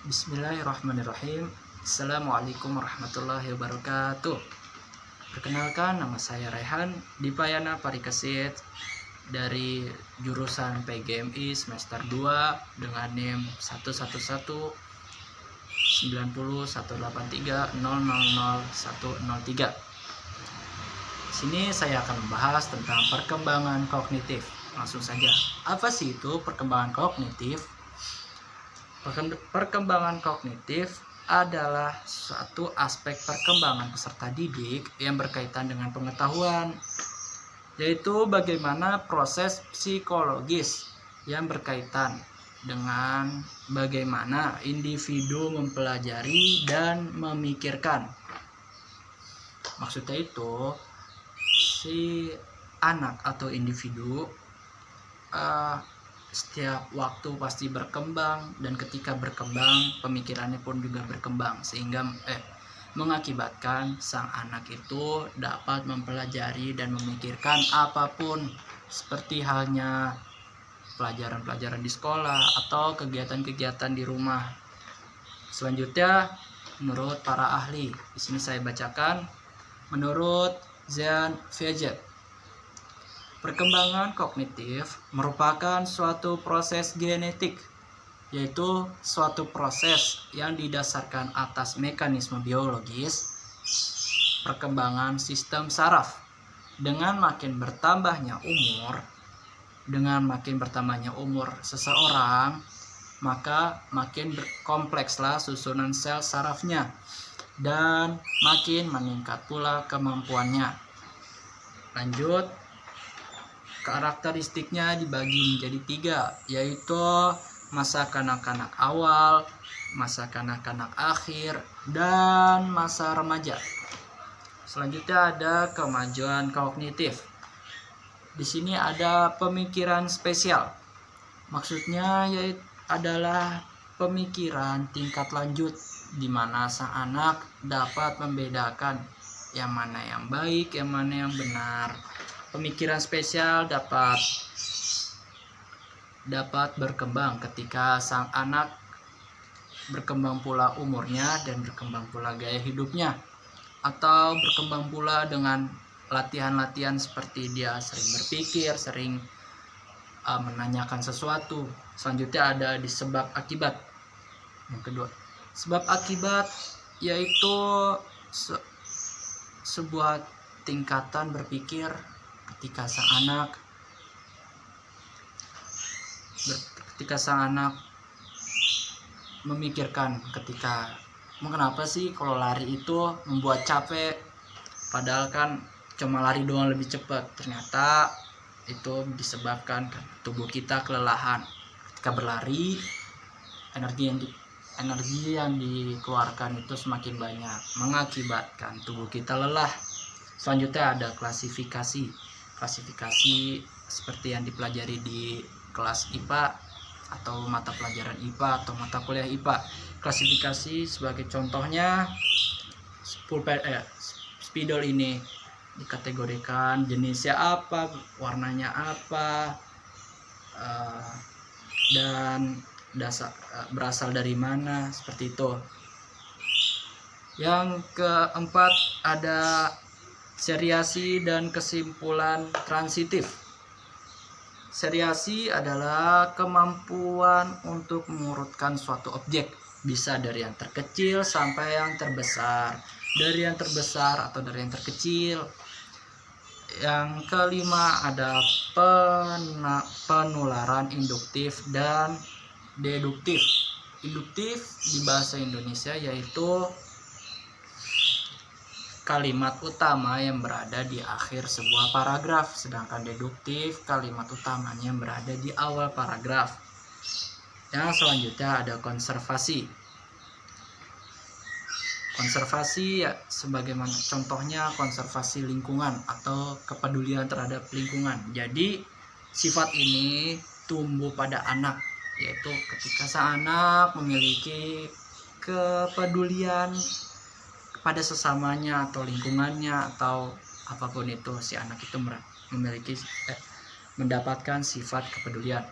Bismillahirrahmanirrahim. Assalamualaikum warahmatullahi wabarakatuh. Perkenalkan, nama saya Raihan Dipayana Parikesit dari jurusan PGMI semester 2 dengan NIM 111901830000103. Di sini saya akan membahas tentang perkembangan kognitif. Langsung saja. Apa sih itu perkembangan kognitif? Perkembangan kognitif adalah suatu aspek perkembangan peserta didik yang berkaitan dengan pengetahuan, yaitu bagaimana proses psikologis yang berkaitan dengan bagaimana individu mempelajari dan memikirkan. Maksudnya itu, si anak atau individu setiap waktu pasti berkembang, dan ketika berkembang pemikirannya pun juga berkembang, sehingga mengakibatkan sang anak itu dapat mempelajari dan memikirkan apapun, seperti halnya pelajaran-pelajaran di sekolah atau kegiatan-kegiatan di rumah. Selanjutnya, menurut para ahli, di sini saya bacakan menurut Jean Piaget, perkembangan kognitif merupakan suatu proses genetik, yaitu suatu proses yang didasarkan atas mekanisme biologis perkembangan sistem saraf. Dengan makin bertambahnya umur seseorang, maka makin komplekslah susunan sel sarafnya dan makin meningkat pula kemampuannya. Lanjut, karakteristiknya dibagi menjadi 3, yaitu masa kanak-kanak awal, masa kanak-kanak akhir, dan masa remaja. Selanjutnya ada kemajuan kognitif. Di sini ada pemikiran spesial. Maksudnya yaitu adalah pemikiran tingkat lanjut, di mana sang anak dapat membedakan yang mana yang baik, yang mana yang benar. Pemikiran spesial dapat berkembang ketika sang anak berkembang pula umurnya dan berkembang pula gaya hidupnya, atau berkembang pula dengan latihan-latihan seperti dia sering berpikir, sering menanyakan sesuatu. Selanjutnya ada di sebab akibat. Yang kedua, sebab akibat yaitu sebuah tingkatan berpikir ketika sang anak memikirkan kenapa sih kalau lari itu membuat capek, padahal kan cuma lari doang lebih cepat. Ternyata itu disebabkan tubuh kita kelelahan. Ketika berlari, energi yang dikeluarkan itu semakin banyak, mengakibatkan tubuh kita lelah. Selanjutnya ada klasifikasi seperti yang dipelajari di kelas IPA atau mata pelajaran IPA atau mata kuliah IPA. Klasifikasi sebagai contohnya, spidol ini dikategorikan jenisnya apa, warnanya apa, dan berasal dari mana, seperti itu. Yang keempat ada seriasi dan kesimpulan transitif. Seriasi adalah kemampuan untuk mengurutkan suatu objek, bisa dari yang terkecil sampai yang terbesar, dari yang terbesar atau dari yang terkecil. Yang kelima ada penularan induktif dan deduktif. Induktif di bahasa Indonesia yaitu kalimat utama yang berada di akhir sebuah paragraf, sedangkan deduktif kalimat utamanya yang berada di awal paragraf. Yang selanjutnya ada konservasi. Konservasi ya, sebagaimana contohnya konservasi lingkungan atau kepedulian terhadap lingkungan. Jadi sifat ini tumbuh pada anak, yaitu ketika sang anak memiliki kepedulian pada sesamanya atau lingkungannya atau apapun itu, si anak itu mendapatkan sifat kepedulian.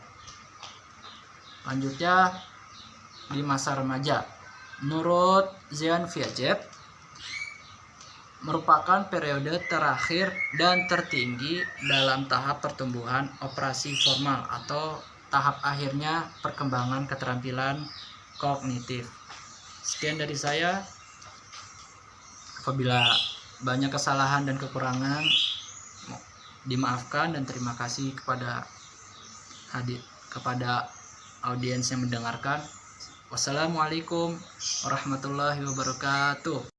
Lanjutnya di masa remaja. Menurut Jean Piaget, merupakan periode terakhir dan tertinggi dalam tahap pertumbuhan operasi formal atau tahap akhirnya perkembangan keterampilan kognitif. Sekian dari saya. Apabila banyak kesalahan dan kekurangan, dimaafkan, dan terima kasih kepada audiens yang mendengarkan. Wassalamualaikum warahmatullahi wabarakatuh.